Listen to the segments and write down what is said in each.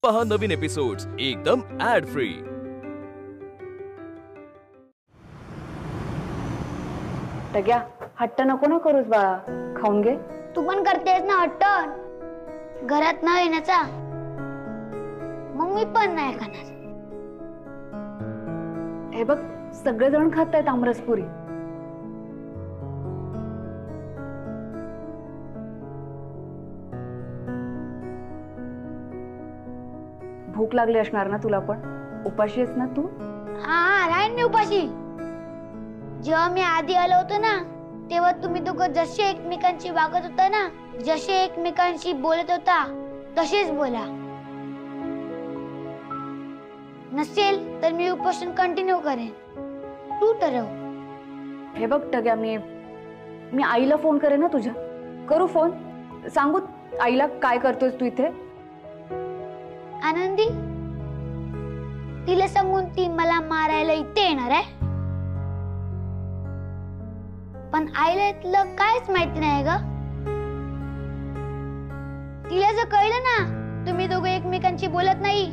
पहा नवीन एपिसोड्स एकदम add free. टग्या, हट्ट नको ना करूस बाळा, खाऊन घे। तू पण करतेस ना हट्ट घरात न येण्याचा, मग मी पण नाही खाणार। हे बघ, सगळेजण खातायत आमरसपुरी। भूक लागली असणार ना तुला पण? उपाशी आहेस ना तू? हा, राहीन मी उपाशी। जेव्हा मी आधी आलो होतो ना, तेव्हा तुम्ही दोघं जसे एकमेकांशी वागत होता ना, जसे एकमेकांशी बोलत होता, तसेच बोला। नसेल तर मी उपोषण कंटिन्यू करेन, तू ठरव। हे बघ टग्या, मी आईला फोन करेन ना तुझ्या। करू फोन? सांगू आईला काय करतोयस तू इथे? आनंदी, तिला सांगून ती मला मारायला इथे येणार आहे, पण आईला इथलं काहीच माहिती नाही ग। तिला जर कळलं ना तुम्ही दोघे एकमेकांशी बोलत नाही,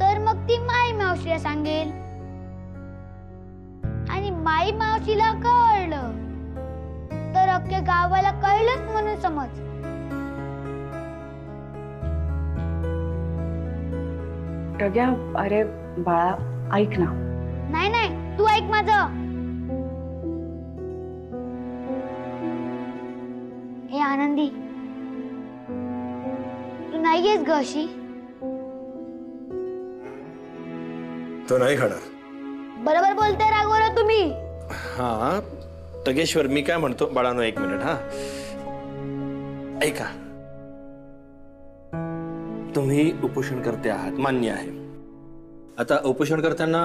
तर मग ती माई मावशीला सांगेल, आणि माई मावशीला कळलं तर अख्ख्या गावाला कळलंच म्हणून समज। टग्या, अरे बाळा ऐक ना। नाही नाही, तू ऐक माझं। हे आनंदी, तू नाहीयेस ग अशी? तो नाही खाणार। बरोबर बोलते राघवराव तुम्ही। हा टगेश्वर, मी काय म्हणतो बाळानो, एक मिनिट। हा ऐका, तुम्ही उपोषण करते आहात, मान्य आहे। आता उपोषण करताना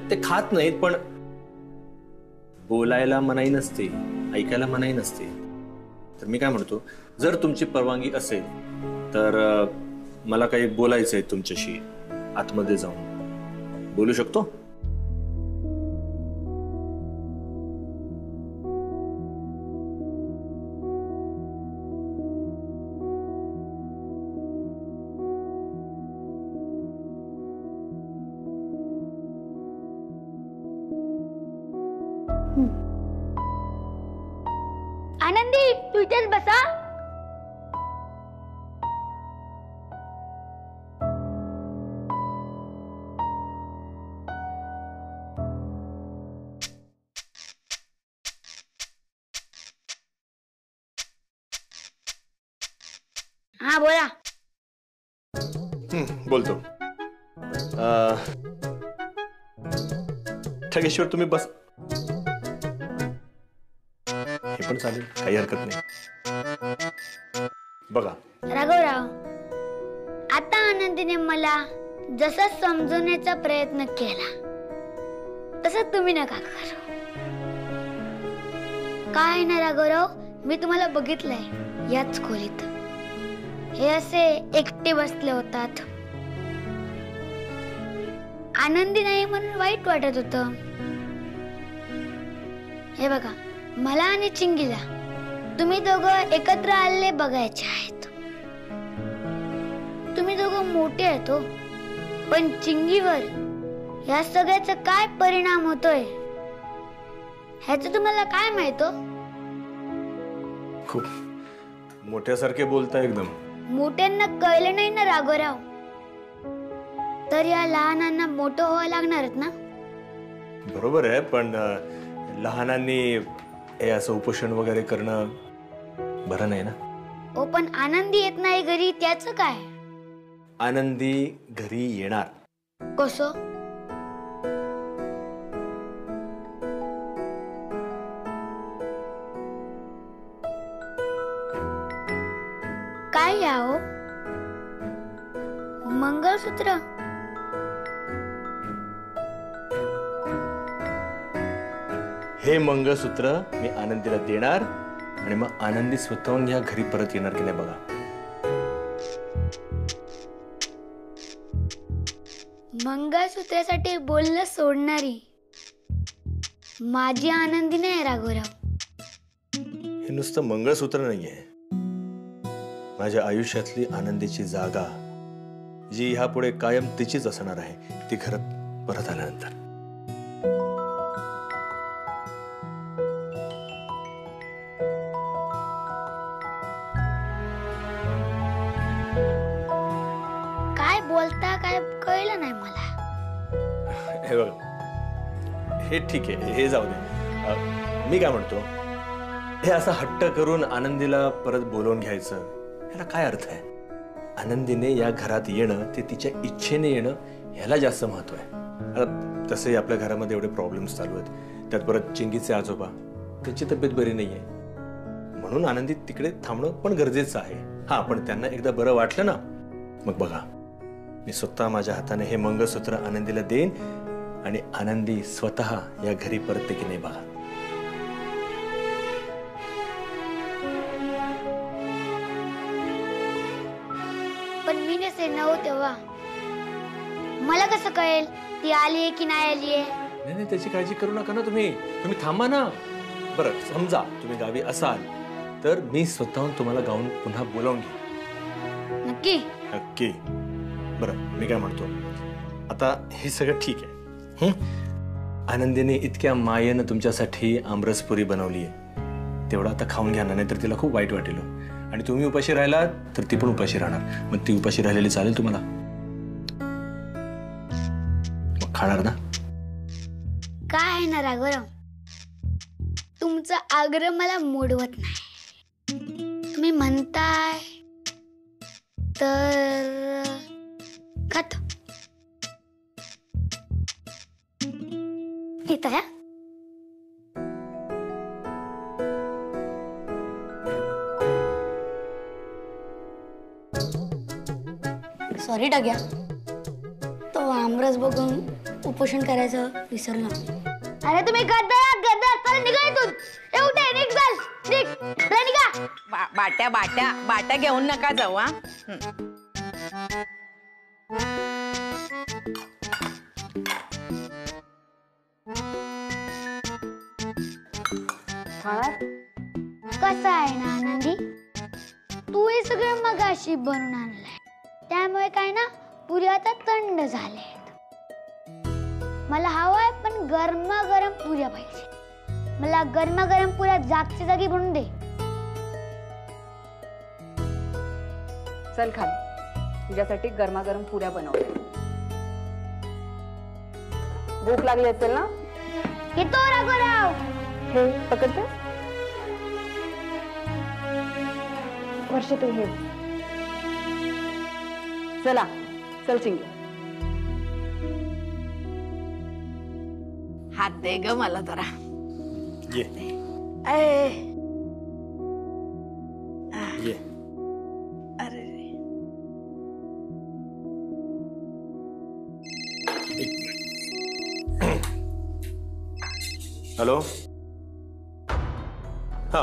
ते खात नाहीत, पण बोलायला मनाई नसते, ऐकायला मनाई नसते। तर मी काय म्हणतो, जर तुमची परवानगी असेल तर मला काही बोलायचं आहे तुमच्याशी, आतमध्ये जाऊन बोलू शकतो? आनंदी, तू इथेच बसा। हा बोला। बोलतो। ठगेश्वर, तुम्ही बस। हे पण चालेल, काही हरकत नाही। बघा राघवराव, आता आनंदीने मला जसा समजवण्याचा प्रयत्न केला तसं तुम्ही नका करू। काय ना राघवराव, मी तुम्हाला बघितलंय याच खोलीत, हे असे एकटे बसले होतात। आनंदी नाही म्हणून वाईट वाटत होतं। हे बघा, मला आणि चिंगीला तुम्ही दोघं एकत्र आलेले बघायचे आहेत। तुम्ही दोघं मोठे आहेत हो, पण चिंगीवर या सगळ्याचा काय परिणाम होतोय ह्याचं तुम्हाला काय माहित हो? खूप मोठ्यासारखे बोलता एकदम। मोठ्यांना कळलं नाही ना राघवराव, तर या लहानांना मोठं व्हावं लागणारच ना। बरोबर आहे, पण लहानांनी हे असं उपोषण वगैरे करणं बरं नाही ना। ओ, पण आनंदी येत नाही घरी, त्याचं काय? आनंदी घरी येणार। कसं? काय याव? मंगळसूत्र? हे मंगळसूत्र मी आनंदीला देणार, आणि मग आनंदी स्वतःहून या घरी परत येणार की नाही बघा। मंगळसूत्रासाठी बोलणं सोडणारी माझी आनंदी नाही राघवराव। हे नुसतं मंगळसूत्र नाहीये, माझ्या आयुष्यातली आनंदीची जागा जी ह्यापुढे कायम तिचीच असणार आहे, ती घरात परत आल्यानंतर. काय बोलता काय कळलं नाही मला. हे बघ, हे ठीक आहे, हे जाऊ दे. मी काय म्हणतो, हे असं हट्ट करून आनंदीला परत बोलवून घ्यायचं, ह्याला काय अर्थ आहे? आनंदीने या घरात येणं, ते तिच्या इच्छेने येणं, ह्याला जास्त महत्व आहे. तसंही आपल्या घरामध्ये एवढे प्रॉब्लेम्स चालू आहेत, त्यात परत चिंगीचे आजोबा, त्यांची तब्येत बरी नाहीये, म्हणून आनंदी तिकडे थांबणं पण गरजेचं आहे. हा, पण त्यांना एकदा बरं वाटलं ना, मग बघा, मी स्वतः माझ्या हाताने हे मंगळसूत्र आनंदीला देईन आणि आनंदी स्वतः या घरी परतते की नाही बघा. पण मी नसे नव तेव्हा मला कसं कळेल ती आली की नाही आली? नाही नाही, त्याची काळजी करू नका ना तुम्ही थांबा ना. बरं, समजा तुम्ही गावी असाल तर मी स्वतःहून तुम्हाला गाऊन पुन्हा बोलावून घेईन. नक्की? नक्की. बरं, मी काय म्हणतो, आता हे सगळं ठीक आहे. आनंदीने इतक्या मायेनं तुमच्यासाठी आमरसपुरी बनवली आहे, तेवढा आता खाऊन घ्या ना, नाही तर तिला खूप वाईट वाटेल. आणि तुम्ही उपाशी राहिला तर ती पण उपाशी राहणार. मग ती उपाशी राहिलेली चालेल तुम्हाला? मग खाणार ना? काय आहे ना राघवराव, तुमचा आग्रह मला मोडवत नाही. तुम्ही म्हणताय तर खातो. येताय? सॉरी डग्या, तो आमरस बघून उपोषण करायचं विसरलो. अरे तुम्ही गद्दार गद्दार, चला निघा इथून. उठे, निघ, चल निघ, निघा. बाट्या बाट्या बाट्या घेऊन नका जाऊ. कसं आहे ना आनंदी, तू हे सगळं मगाशी बनवून आणलंय, त्यामुळे काय ना पुरी आता थंड झाले. मला हवाय पण गरमागरम पुऱ्या पाहिजे. मला गरमागरम पुऱ्या जागच्या जागी बनवून दे. चल खाली, तुझ्यासाठी गरमागरम पुऱ्या बनवते. भूक लागली असेल ना? येतो राघवराव. हे पकडते वर्ष, तू हे चला, चल चिंगी. हात दे ग मला जरा. ये ए, ये. अरे हॅलो. हा,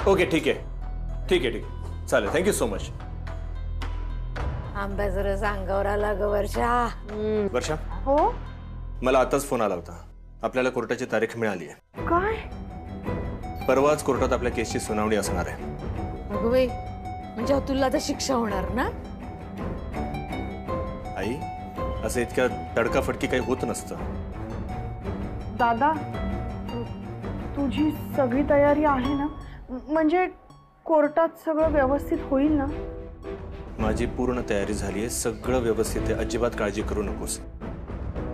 ओके, ठीक आहे ठीक आहे ठीक आहे, चालेल. Thank you so much. आंब्या जरा अंगावर आला ग वर्षा. वर्षा, हो, मला आताच फोन आला होता. आपल्याला कोर्टाची तारीख मिळाली आहे. काय? परवाच कोर्टात आपल्या केसची सुनावणी असणार आहे. अगं बाई, म्हणजे अतुलला तर शिक्षा होणार ना? आई, असं इतक्या तडकाफडकी काही होत नसतं. दादा, तुझी सगळी तयारी आहे ना? म्हणजे कोर्टात सगळं व्यवस्थित होईल ना? माझी पूर्ण तयारी झाली आहे, सगळं व्यवस्थित आहे, अजिबात काळजी करू नकोस.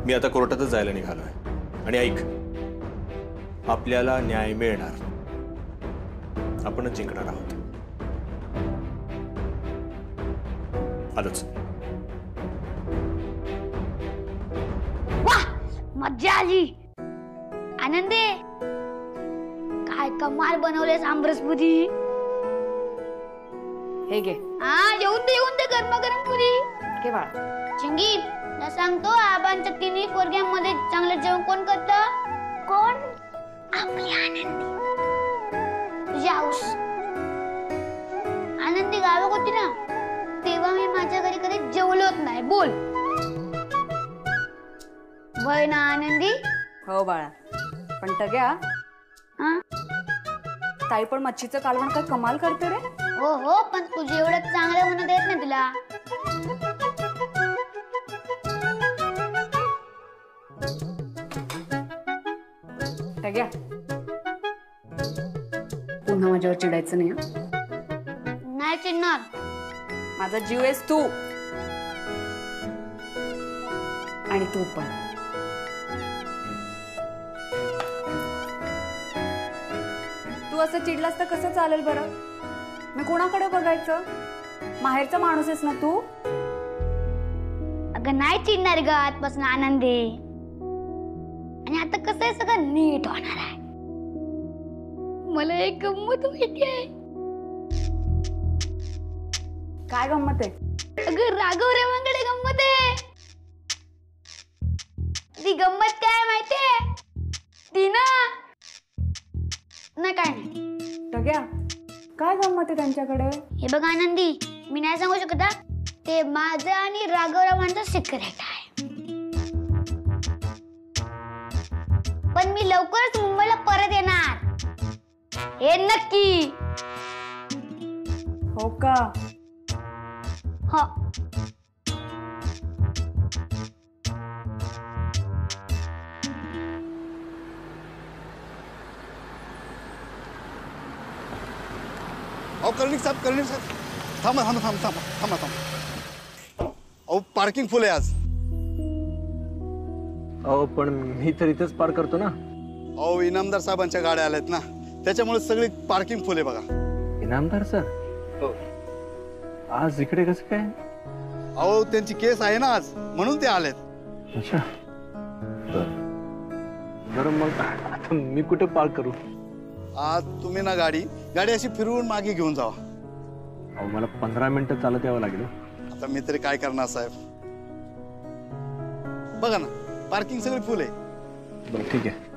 मी आता कोर्टातच जायला निघालोय. आणि ऐक, आपल्याला न्याय मिळणार, आपणच जिंकणार आहोत. आलोच. वाह, मज्जा आली. आनंदे, काय कमाल बनवलेस आमरसपुरी. हे घे. हा, येऊन दे गरमागरम पुरी. घे बाळा. चिंगी, ना सांगतो, आबांच्या तिन्ही पोरग्यांमध्ये चांगलं जेवण कोण करतं? कोण? आपली आनंदी. तुझी आऊस. आनंदी गावात होती ना, तेव्हा मी माझ्या घरी कधी जेवलोच नाही. बोल. वय ना आनंदी? हो बाळा, पण टग्या, हा? ताई पण मच्छीचं कालवण काय कमाल करते रे. हो हो, पण तुझे एवढं चांगलं म्हणत येत नाही तुला. टग्या, पुन्हा माझ्यावर चिडायचं नाही हं? नाही चिडणार. माझा जीव आहेस तू, आणि तू पण. तू असं चिडलास तर कसं चालेल बरं? मी कोणाकडे बघायचं? माहेरचा माणूस आहेस ना तू. अगं नाही चिडणार ग, आजपासून आनंदी. आणि आता कसं आहे, सगळं नीट होणार आहे. मला एक गंमत माहिती आहे. काय गंमत आहे? अगं राघव रेवांकडे गंमत आहे. ती गंमत काय माहितीये? ती ना नाही काय नाही. टग्या, काय गंमत आहे त्यांच्याकडे? हे बघ आनंदी, मी नाही सांगू शकत हा. ते माझं आणि राघवरावांचं सिक्रेट आहे. पण मी लवकरच मुंबईला परत येणार, हे नक्की. हो का? हो. अहो कर्णिक साहेब थांबा थांबा थांबा थांबा थांबा थांबा. अहो पार्किंग फुल आहे आज. अहो पण मी तर इथेच पार करतो ना. अहो इनामदार साहेबांच्या गाड्या आल्यात ना, त्याच्यामुळे सगळी पार्किंग फुल आहे बघा. इनामदार सर? हो. आज इकडे कसं काय? अहो त्यांची केस आहे ना आज, म्हणून ते आलेत. अच्छा, बरं मग आता मी कुठे पार्क करू? आज तुम्ही ना गाडी अशी फिरवून मागे घेऊन जावा. अहो मला 15 मिनिटं चालत यावं लागेल. आता मी तरी काय करणार साहेब? बघा ना, पार्किंग सगळी फुल आहे. बरं ठीक आहे.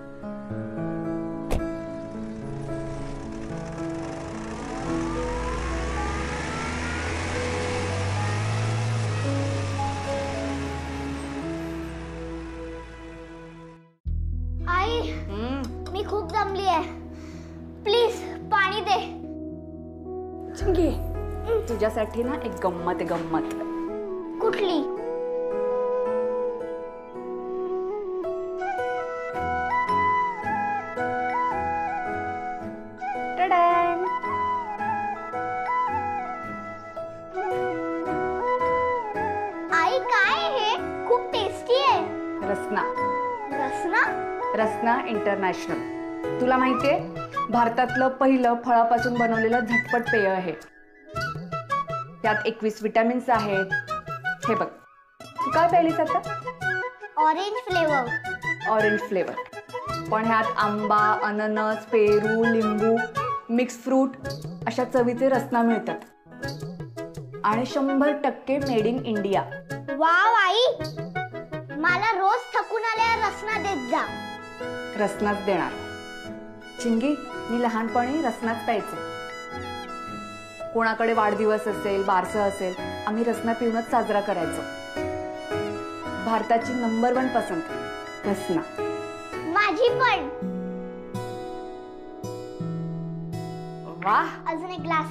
आई, मी खूप दमली आहे. प्लीज पाणी दे. चिंगी, तुझ्यासाठी ना एक गंमत आहे. गंमत कुठली? टडॅन. आई काय हे? खूप टेस्टी आहे. रसना. रसना? रसना इंटरनॅशनल. तुला माहितीये, भारतातलं पहिलं फळापासून बनवलेलं झटपट पेय आहे. त्यात 21 विटॅमिन्स आहेत. हे बघ, तू काय प्यायलीस आता? Orange flavour. Orange flavour. पण ह्यात आंबा, अननस, पेरू, लिंबू, मिक्स फ्रूट अशा चवीचे रसना मिळतात. आणि 100% मेड इन इंडिया. वाव आई, मला रोज थकून आल्यावर रसना देत जा. रसनाच देणार. चिंगी, मी लहानपणी रसनाच प्यायचे. कोणाकडे वाढदिवस असेल, बारसं असेल, आम्ही रसना पिऊनच साजरा करायचो. भारताची नंबर 1 पसंत रसना. माझी पण. वाह, अजून एक ग्लास.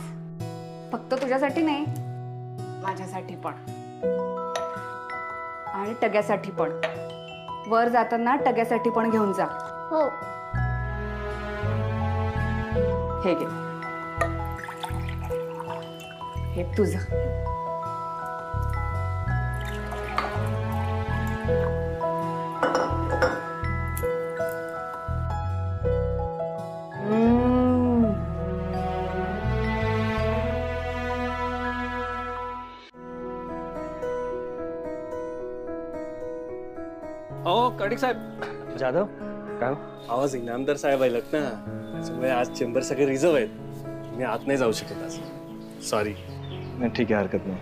फक्त तुझ्यासाठी नाही, माझ्यासाठी पण आणि टग्यासाठी पण. वर जाताना टग्यासाठी पण घेऊन जा. हो. हे घे, हे तुझं. हो कर्णिक साहेब. जाधव काय? आवाज इनामदार साहेब आलेत ना, त्याच्यामुळे आज चेंबर सगळे रिझर्व आहेत. मी आत नाही जाऊ शकत आज. सॉरी. नाही ठीक आहे, हरकत नाही.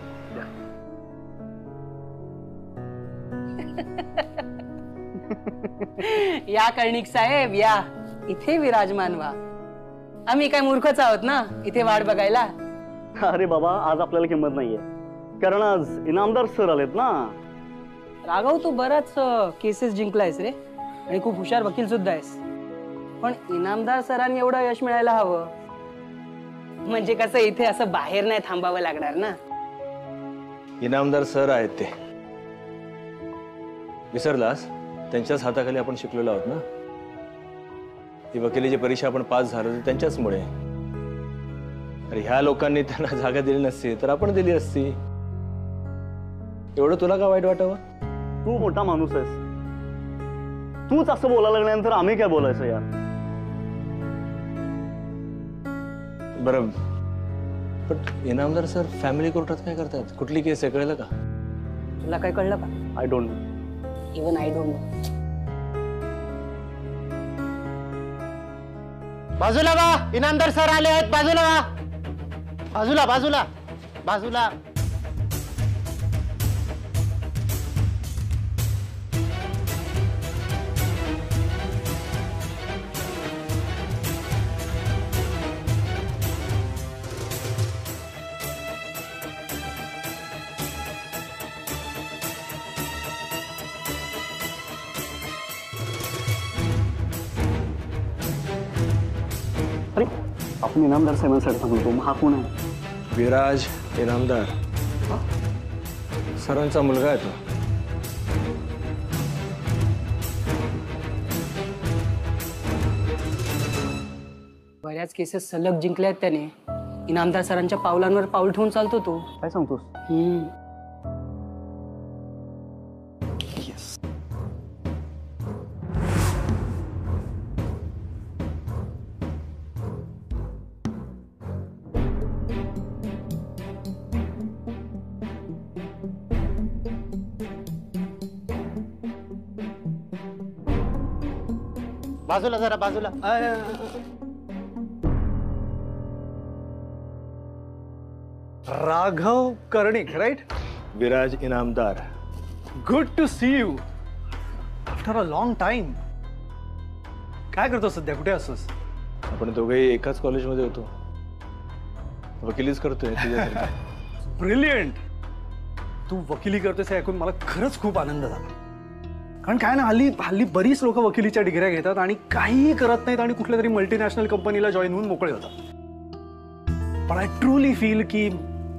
या कर्णिक साहेब या, इथे विराजमान व्हा. आम्ही काय मूर्खच आहोत ना इथे वाट बघायला. अरे बाबा, आज आपल्याला किंमत नाहीये, कारण आज इनामदार सर आलेत ना. राघव, तू बराच केसेस जिंकलायस रे, आणि खूप हुशार वकील सुद्धा आहेस. पण इनामदार सरांनी एवढं यश मिळायला हवं म्हणजे कसं इथे असं बाहेर नाही थांबावं लागणार ना. इनामदार सर आहेत ते. विसरलास? त्यांच्याच हाताखाली आपण शिकलेलो आहोत ना. ही वकिलीची परीक्षा आपण पास झालो तर त्यांच्याचमुळे. अरे ह्या लोकांनी त्यांना जागा दिली नसती तर आपण दिली असती. एवढं तुला का वाईट वाटावं? तू मोठा माणूस आहेस, तूच असं बोलायला लागल्यानंतर आम्ही काय बोलायचं यार. बरं पण इनामदार सर फॅमिली कोर्टात काय करतात? कुठली केस आहे कळलं का? तुला काय कळलं का? I don't know. Even I don't know. बाजूला वा, इनामदार सर आले आहेत. बाजूला वा, बाजूला बाजूला बाजूला. अरे आपण इनामदार साहेबांसाठी थांबलो, मग हा कोण आहे? विराज इनामदार सरांचा मुलगा आहे तो. बऱ्याच केसेस सलग जिंकल्यात त्याने. इनामदार सरांच्या पावलांवर पाऊल ठेवून चालतो तो. काय सांगतोस? बाजूला जरा बाजूला. Raghav Karnik, right? Viraj Inamdar. Good to see you after a long time. काय करतो सध्या, कुठे असतोस? आपण दोघेही एकाच कॉलेजमध्ये होतो. वकिलीच करतोय तुझ्यासारखं. ब्रिलियंट. तू वकिली करतोस हे ऐकून मला खरंच खूप आनंद झाला. कारण काय ना, हल्ली बरीच लोक वकिलीच्या डिग्र्या घेतात आणि काहीही करत नाहीत आणि कुठल्या तरी मल्टीनॅशनल कंपनीला जॉईन होऊन मोकळे होतात. पण आय ट्रूली फील की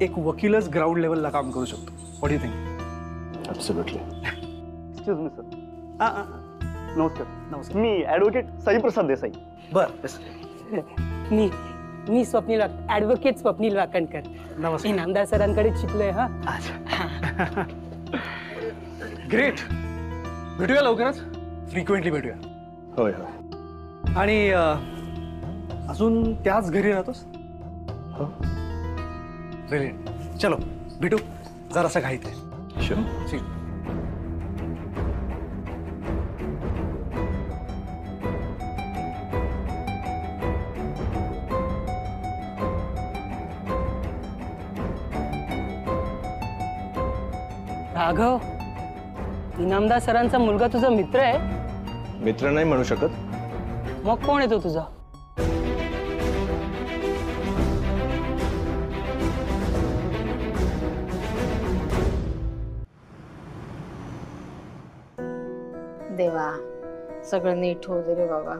एक वकीलच ग्राउंड लेवलला काम करू शकतो. What do you think? Absolutely. Excuse me sir. नमस्कार. नमस्कार. मी ॲडव्होकेट साईप्रसाद देसाई. बरं. मी स्वप्नील ऍडव्होकेट स्वप्नील वाकणकर. नमस्कार. इनामदार सरांकडेच शिकलोय. हा अच्छा. ग्रेट. भेटूया लवकरच, फ्रिक्वेंटली भेटूया. होय होय. आणि अजून त्याच घरी राहतोस? हो. ब्रिलियंट. चलो भेटू, जरासा घाईत आहे. शुअर. राघव, इनामदार सरांचा मुलगा तुझा मित्र आहे? मित्र नाही म्हणू शकत. मग कोण येतो तुझा? देवा, सगळं नीट होऊ दे रे बाबा.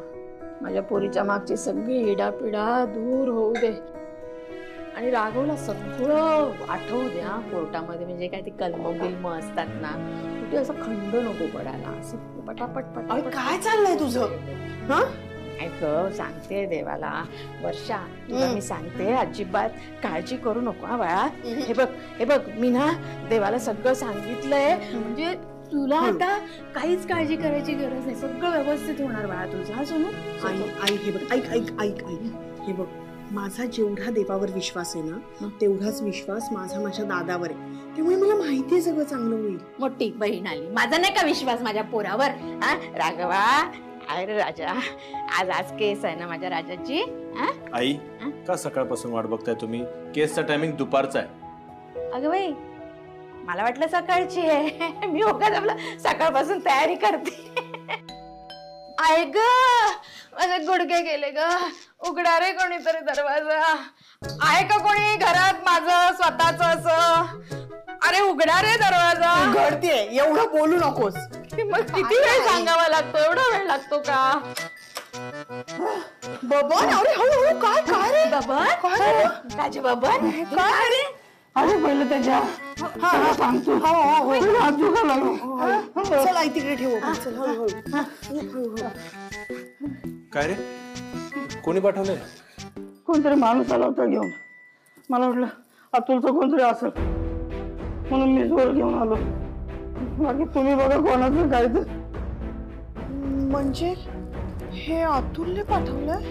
माझ्या पोरीच्या मागची सगळी इडापिडा दूर होऊ दे. आणि राघवला सगळं आठवू दे. हा, कोर्टामध्ये म्हणजे काय ते कलम बिल्म असतात ना, कुठे असं खंड नको पडायला. असं पटापट पटापट. काय चाललंय तुझं? हा, ऐक, सांगते देवाला. वर्षा, तुला मी सांगते, अजिबात काळजी करू नको हा बाळा. हे बघ मी ना देवाला सगळं सांगितलंय. म्हणजे तुला आता काहीच काळजी करायची गरज नाही. सगळं व्यवस्थित होणार बाळा तुझं. हा सोनू? आई हे बघ, ऐक. हे बघ, माझा जेवढा देवावर विश्वास आहे ना, तेवढाच विश्वास माझ्या दादावर आहे. त्यामुळे मला माहिती आहे सगळं चांगलं होईल. मोठी बहीण आली. माझा नाही का विश्वास माझ्या पोरावर? हा राघवा, अरे राजा, आज केस आहे ना माझ्या राजाची. आई, का सकाळपासून वाट बघताय तुम्ही? केसचा टायमिंग दुपारचा आहे. अगं बाई, मला वाटलं सकाळची आहे. मी होका जमला सकाळपासून तयारी करते. ऐक, माझे गुडघे गेले ग. उघडा रे कोणीतरी दरवाजा. आहे का कोणी घरात माझं स्वतःच असं? अरे उघडा रे दरवाजा. घडते, एवढं बोलू नकोस. मग किती वेळ सांगावा लागतो? एवढा वेळ लागतो का? बबन अरे हळूहळू काय काय रे बबन राजू बबन काय रे अरे पहिलं त्याच्या सांगतो चल आई तिकडे ठेवू चल हळूहळू काय रे कोणी पाठवलंय? कोणतरी माणूस आला होता घेऊन. मला वाटलं अतुलचं कोणतरी असेल म्हणून मी जोर घेऊन आलो. बाकी तुम्ही बघा कोणाचं काय ते. म्हणजे हे अतुलने पाठवलंय?